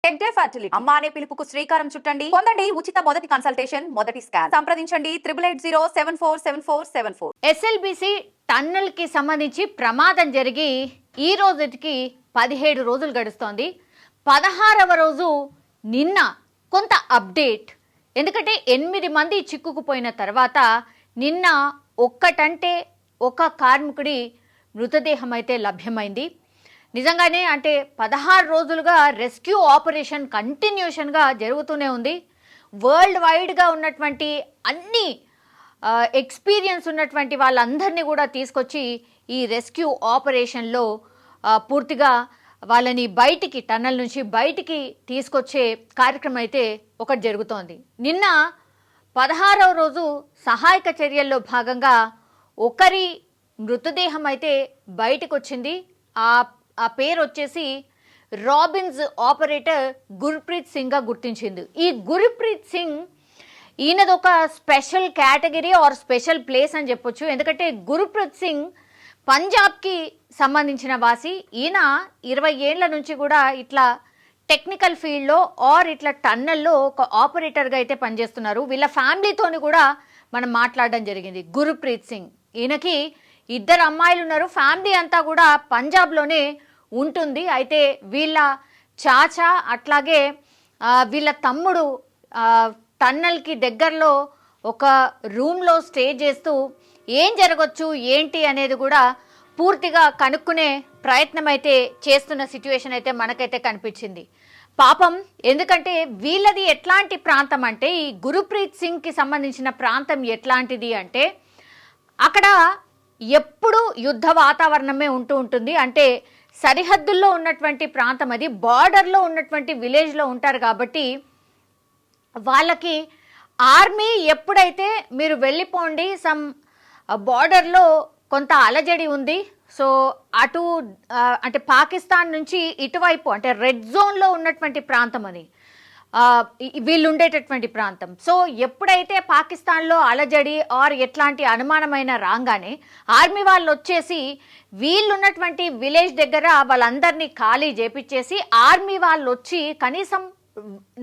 Tech day fertility అమ్మ అనే పిలుపుకు శ్రీకారం చుట్టండి. పొందండి ఉచిత మొదటి కన్సల్టేషన్, మొదటి స్కాన్. సంప్రదించండి 8880747474. ఎస్ఎల్బిసి టన్నల్ కి సంబంధించి ప్రమాదం జరిగి ఈ రోజుకి 17 రోజులు గడుస్తోంది. 16వ రోజు నిన్న కొంత అప్డేట్. ఎందుకంటే 8 మంది చిక్కుకుపోయిన తర్వాత నిన్న ఒక్కటంటే ఒక కార్మికుడి మృతదేహం అయితే లభ్యమైంది. నిజంగానే అంటే 16 రోజులుగా రెస్క్యూ ఆపరేషన్ కంటిన్యూషన్గా జరుగుతూనే ఉంది. వరల్డ్ వైడ్గా ఉన్నటువంటి అన్ని ఎక్స్పీరియన్స్ ఉన్నటువంటి వాళ్ళందరినీ కూడా తీసుకొచ్చి ఈ రెస్క్యూ ఆపరేషన్లో పూర్తిగా వాళ్ళని బయటికి టన్నల్ నుంచి బయటికి తీసుకొచ్చే కార్యక్రమం అయితే ఒకటి జరుగుతోంది. నిన్న 16వ రోజు సహాయక చర్యల్లో భాగంగా ఒకరి మృతదేహం అయితే బయటకు వచ్చింది. ఆ పేరు వచ్చేసి రాబిన్స్ ఆపరేటర్ గుర్ప్రీత్ సింగ్గా గుర్తించింది. ఈ గుర్ప్రీత్ సింగ్ ఈయనదొక special category or special place అని చెప్పొచ్చు. ఎందుకంటే గుర్ప్రీత్ సింగ్ పంజాబ్కి సంబంధించిన వాసి. ఈయన 20 ఏళ్ల నుంచి కూడా ఇట్లా టెక్నికల్ ఫీల్డ్లో ఆర్ ఇట్లా టన్నల్లో ఒక ఆపరేటర్గా అయితే పనిచేస్తున్నారు. వీళ్ళ ఫ్యామిలీతోని కూడా మనం మాట్లాడడం జరిగింది. గుర్ప్రీత్ సింగ్ ఈయనకి 2 అమ్మాయిలు ఉన్నారు. ఫ్యామిలీ అంతా కూడా పంజాబ్లోనే ఉంటుంది. అయితే వీళ్ళ చాచా అట్లాగే వీళ్ళ తమ్ముడు టన్నల్కి దగ్గరలో ఒక రూమ్లో స్టే చేస్తూ ఏం జరగచ్చు ఏంటి అనేది కూడా పూర్తిగా కనుక్కునే ప్రయత్నం అయితే చేస్తున్న సిచ్యువేషన్ అయితే మనకైతే కనిపించింది. పాపం, ఎందుకంటే వీళ్ళది ఎట్లాంటి ప్రాంతం అంటే ఈ గుర్ప్రీత్ సింగ్కి సంబంధించిన ప్రాంతం ఎట్లాంటిది అంటే అక్కడ ఎప్పుడు యుద్ధ వాతావరణమే ఉంటూ ఉంటుంది. అంటే సరిహద్దుల్లో ఉన్నటువంటి ప్రాంతం, అది బార్డర్లో ఉన్నటువంటి విలేజ్లో ఉంటారు కాబట్టి వాళ్ళకి ఆర్మీ ఎప్పుడైతే మీరు వెళ్ళిపోండి సమ్ బార్డర్లో కొంత అలజడి ఉంది, సో అటు అంటే పాకిస్తాన్ నుంచి ఇటువైపు అంటే రెడ్ జోన్లో ఉన్నటువంటి ప్రాంతం అది వీళ్ళు ఉండేటటువంటి ప్రాంతం. సో ఎప్పుడైతే పాకిస్తాన్లో అలజడి ఆర్ ఎట్లాంటి అనుమానమైన రాగానే ఆర్మీ వాళ్ళు వచ్చేసి వీళ్ళు ఉన్నటువంటి విలేజ్ దగ్గర వాళ్ళందరినీ ఖాళీ చేపించేసి ఆర్మీ వాళ్ళు వచ్చి కనీసం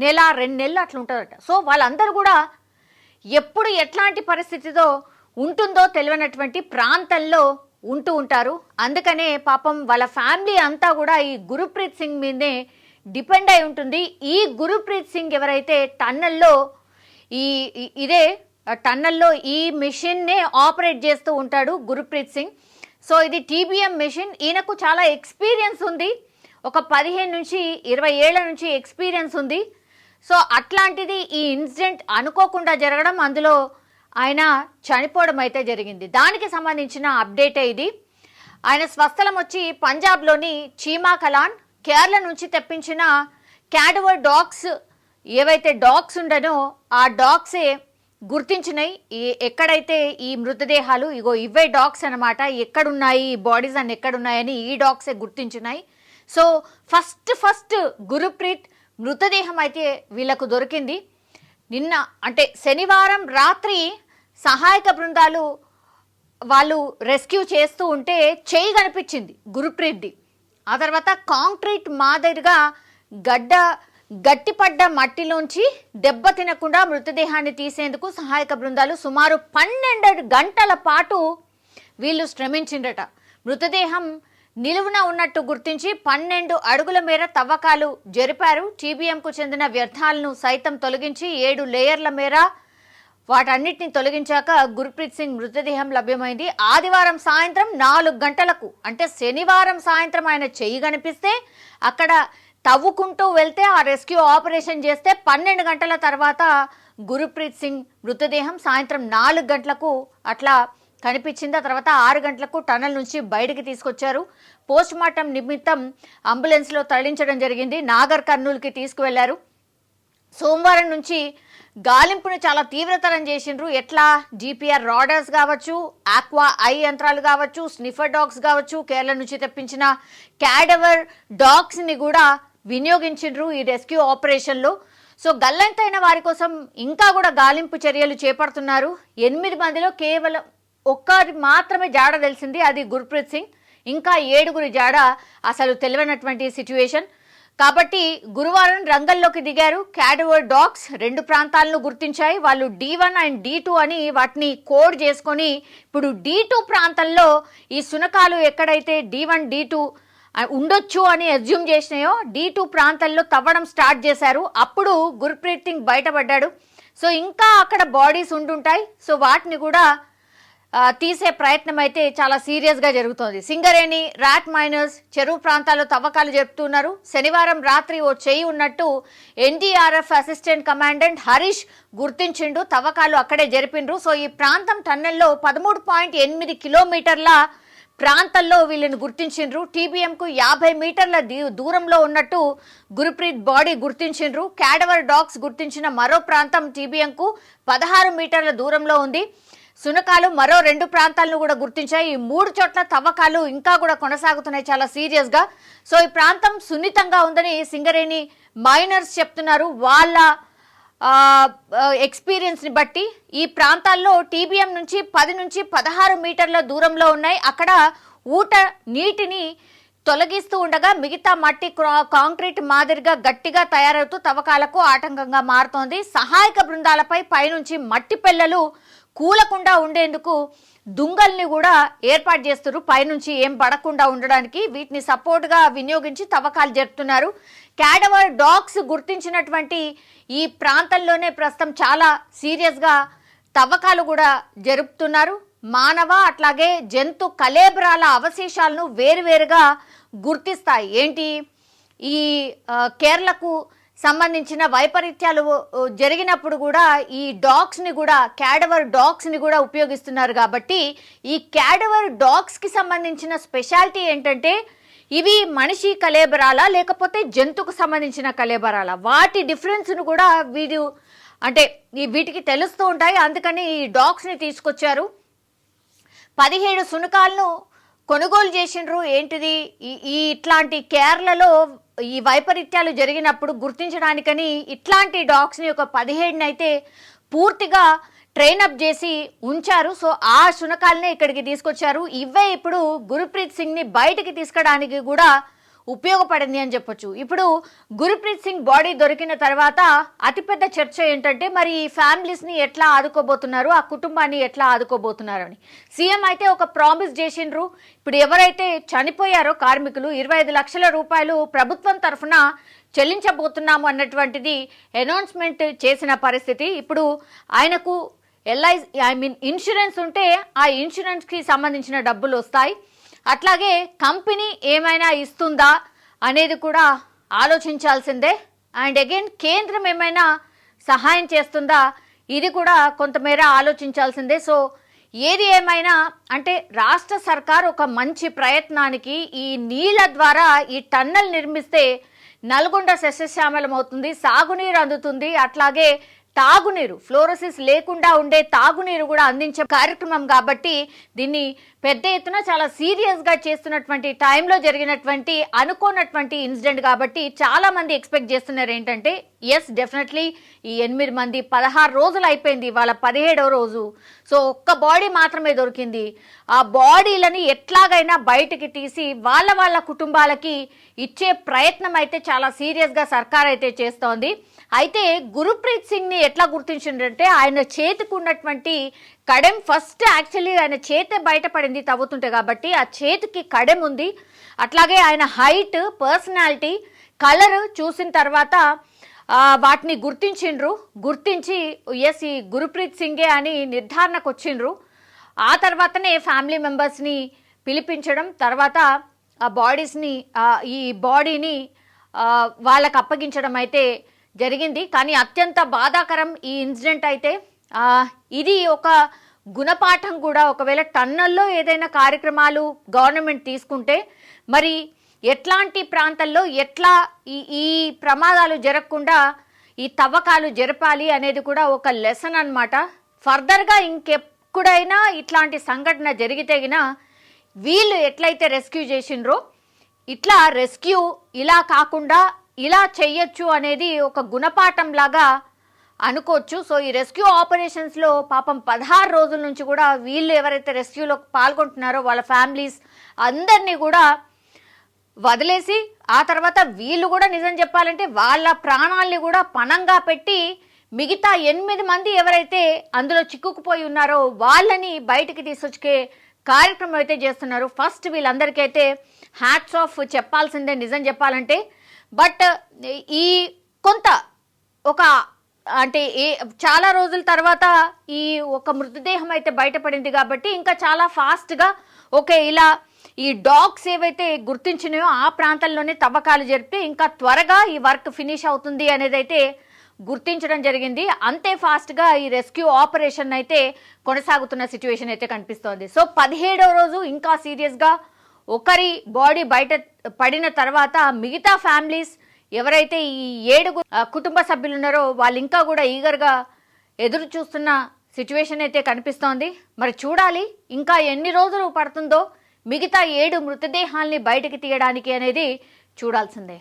1-2 నెలలు అట్లా ఉంటారట. సో వాళ్ళందరూ కూడా ఎప్పుడు ఎట్లాంటి పరిస్థితితో ఉంటుందో తెలియనటువంటి ప్రాంతంలో ఉంటూ ఉంటారు. అందుకనే పాపం వాళ్ళ ఫ్యామిలీ అంతా కూడా ఈ గుర్ప్రీత్ సింగ్ మీదే డిపెండ్ అయి ఉంటుంది. ఈ గుర్ప్రీత్ సింగ్ ఎవరైతే టన్నల్లో ఇదే టన్నల్లో ఈ మిషన్నే ఆపరేట్ చేస్తూ ఉంటాడు గుర్ప్రీత్ సింగ్. సో ఇది TBM మిషన్. ఈయనకు చాలా ఎక్స్పీరియన్స్ ఉంది. ఒక 15 నుంచి 20 ఏళ్ల నుంచి ఎక్స్పీరియన్స్ ఉంది. సో అట్లాంటిది ఈ ఇన్సిడెంట్ అనుకోకుండా జరగడం, అందులో ఆయన చనిపోవడం అయితే జరిగింది. దానికి సంబంధించిన అప్డేటే ఇది. ఆయన స్వస్థలం వచ్చి పంజాబ్లోని చీమా కలాన్. కేరళ నుంచి తెప్పించిన క్యాడవర్ డాగ్స్, ఏవైతే డాగ్స్ ఉండనో ఆ డాగ్సే గుర్తించినాయి ఎక్కడైతే ఈ మృతదేహాలు, ఇగో ఇవే డాగ్స్ అనమాట, ఎక్కడున్నాయి ఈ బాడీస్ అని ఎక్కడున్నాయని ఈ డాగ్సే గుర్తించినాయి. సో ఫస్ట్ గుర్ప్రీత్ మృతదేహం అయితే వీళ్ళకు దొరికింది. నిన్న అంటే శనివారం రాత్రి సహాయక బృందాలు వాళ్ళు రెస్క్యూ చేస్తూ ఉంటే చేయి కనిపించింది గుర్ప్రీత్ది. ఆ తర్వాత కాంక్రీట్ మాదిరిగా గట్టిపడ్డ మట్టిలోంచి దెబ్బ తినకుండా మృతదేహాన్ని తీసేందుకు సహాయక బృందాలు సుమారు 12 గంటల పాటు వీళ్ళు శ్రమించిండట. మృతదేహం నిలువున ఉన్నట్టు గుర్తించి 12 అడుగుల మేర తవ్వకాలు జరిపారు. TBMకు చెందిన వ్యర్థాలను సైతం తొలగించి 7 లేయర్ల మేర వాటన్నిటిని తొలగించాక గుర్ప్రీత్ సింగ్ మృతదేహం లభ్యమైంది. ఆదివారం సాయంత్రం 4 గంటలకు, అంటే శనివారం సాయంత్రం ఆయన చెయ్యి కనిపిస్తే అక్కడ తవ్వుకుంటూ వెళ్తే ఆ రెస్క్యూ ఆపరేషన్ చేస్తే 12 గంటల తర్వాత గుర్ప్రీత్ సింగ్ మృతదేహం సాయంత్రం 4 గంటలకు అట్లా కనిపించింది. ఆ తర్వాత 6 గంటలకు టన్నల్ నుంచి బయటికి తీసుకొచ్చారు. పోస్ట్ మార్టం నిమిత్తం అంబులెన్స్లో తరలించడం జరిగింది. నాగర్ కర్నూలుకి తీసుకువెళ్లారు. సోమవారం నుంచి గాలింపును చాలా తీవ్రతరం చేసిండ్రు. ఎట్లా GPR రాడర్స్ కావచ్చు, ఆక్వా ఐ యంత్రాలు కావచ్చు, స్నిఫర్ డాగ్స్ కావచ్చు, కేరళ నుంచి తెప్పించిన క్యాడవర్ డాగ్స్ని కూడా వినియోగించిండ్రు ఈ రెస్క్యూ ఆపరేషన్లో. సో గల్లంతైన వారి కోసం ఇంకా కూడా గాలింపు చర్యలు చేపడుతున్నారు. 8 మందిలో కేవలం ఒక్కరి మాత్రమే జాడ తెలిసింది, అది గుర్ప్రీత్ సింగ్. ఇంకా 7గురి జాడ అసలు తెలియనటువంటి సిచ్యువేషన్. కాబట్టి గురువారం రంగంలోకి దిగారు క్యాడవర్ డాగ్స్. 2 ప్రాంతాలను గుర్తించాయి. వాళ్ళు D1 అండ్ D2 అని వాటిని కోడ్ చేసుకొని ఇప్పుడు D2 ప్రాంతంలో ఈ శునకాలు ఎక్కడైతే D1 D2 ఉండొచ్చు అని అజ్యూమ్ చేసినాయో D2 ప్రాంతంలో తవ్వడం స్టార్ట్ చేశారు. అప్పుడు గుర్ప్రీత్ సింగ్ బయటపడ్డాడు. సో ఇంకా అక్కడ బాడీస్ ఉండుంటాయి. సో వాటిని కూడా తీసే ప్రయత్నం అయితే చాలా సీరియస్గా జరుగుతోంది. సింగరేణి, రాట్ మైనర్స్, చెరువు ప్రాంతాల్లో తవ్వకాలు జరుపుతున్నారు. శనివారం రాత్రి ఓ చేయి ఉన్నట్టు NDRF అసిస్టెంట్ కమాండెంట్ హరీష్ గుర్తించిండు. తవ్వకాలు అక్కడే జరిపిండ్రు. సో ఈ ప్రాంతం టన్నెల్లో 13.8 కిలోమీటర్ల ప్రాంతంలో వీళ్ళని గుర్తించిండ్రు. TBMకు 50 మీటర్ల దూరంలో ఉన్నట్టు గుర్ప్రీత్ బాడీ గుర్తించిండ్రు. క్యాడవర్ డాగ్స్ గుర్తించిన మరో ప్రాంతం TBMకు 16 మీటర్ల దూరంలో ఉంది. శునకాలు మరో 2 ప్రాంతాలను కూడా గుర్తించాయి. ఈ 3 చోట్ల తవ్వకాలు ఇంకా కూడా కొనసాగుతున్నాయి చాలా సీరియస్గా. సో ఈ ప్రాంతం సున్నితంగా ఉందని సింగరేణి మైనర్స్ చెప్తున్నారు. వాళ్ళ ఎక్స్పీరియన్స్ని బట్టి ఈ ప్రాంతాల్లో TBM నుంచి 10 నుంచి 16 మీటర్ల దూరంలో ఉన్నాయి. అక్కడ ఊట నీటిని తొలగిస్తూ ఉండగా మిగతా మట్టి కాంక్రీట్ మాదిరిగా గట్టిగా తయారవుతూ తవ్వకాలకు ఆటంకంగా మారుతోంది. సహాయక బృందాలపై పైనుంచి మట్టి పెళ్లలు కూలకుండా ఉండేందుకు దుంగల్ని కూడా ఏర్పాటు చేస్తున్నారు. పైనుంచి ఏం పడకుండా ఉండడానికి వీటిని సపోర్ట్గా వినియోగించి తవ్వకాలు జరుపుతున్నారు. క్యాడవర్ డాగ్స్ గుర్తించినటువంటి ఈ ప్రాంతంలోనే ప్రస్తుతం చాలా సీరియస్గా తవ్వకాలు కూడా జరుపుతున్నారు. మానవ అట్లాగే జంతు కళేబరాల అవశేషాలను వేరువేరుగా గుర్తిస్తాయి. ఏంటి ఈ కేరళకు సంబంధించిన వైపరీత్యాలు జరిగినప్పుడు కూడా ఈ డాగ్స్ని కూడా క్యాడవర్ డాగ్స్ని కూడా ఉపయోగిస్తున్నారు. కాబట్టి ఈ క్యాడవర్ డాగ్స్కి సంబంధించిన స్పెషాలిటీ ఏంటంటే ఇవి మనిషి కళేబరాలా లేకపోతే జంతువుకు సంబంధించిన కళేబరాలా, వాటి డిఫరెన్స్ను కూడా వీటికి తెలుస్తూ ఉంటాయి. అందుకని ఈ డాగ్స్ని తీసుకొచ్చారు. 17 శునకాలను కొనుగోలు చేసిండ్రు. ఏంటిది ఈ ఇట్లాంటి కేరళలో ఈ వైపరీత్యాలు జరిగినప్పుడు గుర్తించడానికని ఇట్లాంటి డాగ్స్ని ఒక 17 అయితే పూర్తిగా ట్రైనప్ చేసి ఉంచారు. సో ఆ శునకాలనే ఇక్కడికి తీసుకొచ్చారు. ఇవే ఇప్పుడు గుర్ప్రీత్ సింగ్ని బయటికి తీసుకురావడానికి కూడా ఉపయోగపడింది అని చెప్పొచ్చు. ఇప్పుడు గుర్ప్రీత్ సింగ్ బాడీ దొరికిన తర్వాత అతిపెద్ద చర్చ ఏంటంటే మరి ఈ ఫ్యామిలీస్ని ఎట్లా ఆదుకోబోతున్నారు, ఆ కుటుంబాన్ని ఎట్లా ఆదుకోబోతున్నారు అని. సీఎం అయితే ఒక ప్రామిస్ చేసిండ్రు. ఇప్పుడు ఎవరైతే చనిపోయారో కార్మికులు 25 లక్షల రూపాయలు ప్రభుత్వం తరఫున చెల్లించబోతున్నాము అన్నటువంటిది అనౌన్స్మెంట్ చేసిన పరిస్థితి. ఇప్పుడు ఆయనకు ఇన్సూరెన్స్ ఉంటే ఆ ఇన్సూరెన్స్కి సంబంధించిన డబ్బులు వస్తాయి. అట్లాగే కంపెనీ ఏమైనా ఇస్తుందా అనేది కూడా ఆలోచించాల్సిందే. అండ్ అగైన్ కేంద్రం ఏమైనా సహాయం చేస్తుందా ఇది కూడా కొంతమేర ఆలోచించాల్సిందే. సో ఏది ఏమైనా అంటే రాష్ట్ర సర్కార్ ఒక మంచి ప్రయత్నానికి ఈ నీళ్ల ద్వారా ఈ టన్నెల్ నిర్మిస్తే నల్గొండ సస్యశ్యామలం అవుతుంది, సాగునీరు అందుతుంది, అట్లాగే తాగునీరు ఫ్లోరోసిస్ లేకుండా ఉండే తాగునీరు కూడా అందించే కార్యక్రమం. కాబట్టి దీన్ని పెద్ద ఎత్తున చాలా సీరియస్గా చేస్తున్నటువంటి టైంలో జరిగినటువంటి అనుకోనటువంటి ఇన్సిడెంట్. కాబట్టి చాలా మంది ఎక్స్పెక్ట్ చేస్తున్నారు ఏంటంటే ఎస్ డెఫినెట్లీ ఈ 8 మంది 16 రోజులు అయిపోయింది, వాళ్ళ 17వ రోజు. సో ఒక్క బాడీ మాత్రమే దొరికింది. ఆ బాడీలని ఎట్లాగైనా బయటికి తీసి వాళ్ళ కుటుంబాలకి ఇచ్చే ప్రయత్నం అయితే చాలా సీరియస్గా సర్కార్ అయితే చేస్తోంది. అయితే గుర్ప్రీత్ సింగ్ని ఎట్లా గుర్తించిందంటే ఆయన చేతికి ఉన్నటువంటి కడెం ఫస్ట్ యాక్చువల్లీ ఆయన చేతే బయటపడింది తవ్వుతుంటే, కాబట్టి ఆ చేతికి కడెం ఉంది. అట్లాగే ఆయన హైట్, పర్సనాలిటీ, కలర్ చూసిన తర్వాత వాటిని గుర్తించి ఎస్ ఈ గుర్ప్రీత్ సింగే అని నిర్ధారణకు వచ్చిండ్రు. ఆ తర్వాతనే ఫ్యామిలీ మెంబర్స్ని పిలిపించడం, తర్వాత ఆ ఈ బాడీని వాళ్ళకు అప్పగించడం అయితే జరిగింది. కానీ అత్యంత బాధాకరం ఈ ఇన్సిడెంట్ అయితే. ఇది ఒక గుణపాఠం కూడా. ఒకవేళ టన్నల్లో ఏదైనా కార్యక్రమాలు గవర్నమెంట్ తీసుకుంటే మరి ఎట్లాంటి ప్రాంతాల్లో ఎట్లా ఈ ప్రమాదాలు జరగకుండా ఈ తవ్వకాలు జరపాలి అనేది కూడా ఒక లెసన్ అన్నమాట. ఫర్దర్గా ఇంకెప్పుడైనా ఇట్లాంటి సంఘటన జరిగితేగినా వీళ్ళు ఎట్లయితే రెస్క్యూ చేసిండ్రో ఇట్లా రెస్క్యూ ఇలా కాకుండా ఇలా చెయ్యొచ్చు అనేది ఒక గుణపాఠం లాగా అనుకోవచ్చు. సో ఈ రెస్క్యూ ఆపరేషన్స్లో పాపం 16 రోజుల నుంచి కూడా వీళ్ళు ఎవరైతే రెస్క్యూలో పాల్గొంటున్నారో వాళ్ళ ఫ్యామిలీస్ అందరినీ కూడా వదిలేసి ఆ తర్వాత వీళ్ళు కూడా నిజం చెప్పాలంటే వాళ్ళ ప్రాణాల్ని కూడా పణంగా పెట్టి మిగతా 8 మంది ఎవరైతే అందులో చిక్కుకుపోయి ఉన్నారో వాళ్ళని బయటికి తీసుకొచ్చే కార్యక్రమం అయితే చేస్తున్నారు. ఫస్ట్ వీళ్ళందరికీ అయితే హ్యాట్స్ ఆఫ్ చెప్పాల్సిందే నిజం చెప్పాలంటే. బట్ ఈ కొంత ఒక అంటే చాలా రోజుల తర్వాత ఈ ఒక మృతదేహం అయితే బయటపడింది కాబట్టి ఇంకా చాలా ఫాస్ట్గా ఓకే ఇలా ఈ డాగ్స్ ఏవైతే గుర్తించినాయో ఆ ప్రాంతంలోనే తవ్వకాలు జరిపి ఇంకా త్వరగా ఈ వర్క్ ఫినిష్ అవుతుంది అనేది అయితే గుర్తించడం జరిగింది. అంతే ఫాస్ట్గా ఈ రెస్క్యూ ఆపరేషన్ అయితే కొనసాగుతున్న సిచ్యువేషన్ అయితే కనిపిస్తోంది. సో 17వ రోజు ఇంకా సీరియస్గా ఒకరి బాడీ బయట పడిన తర్వాత మిగతా ఫ్యామిలీస్ ఎవరైతే ఈ 7 కుటుంబ సభ్యులు ఉన్నారో వాళ్ళు ఇంకా కూడా ఈగర్గా ఎదురు చూస్తున్న సిచ్యువేషన్ అయితే కనిపిస్తోంది. మరి చూడాలి ఇంకా ఎన్ని రోజులు పడుతుందో మిగతా 7 మృతదేహాల్ని బయటకు తీయడానికి అనేది చూడాల్సిందే.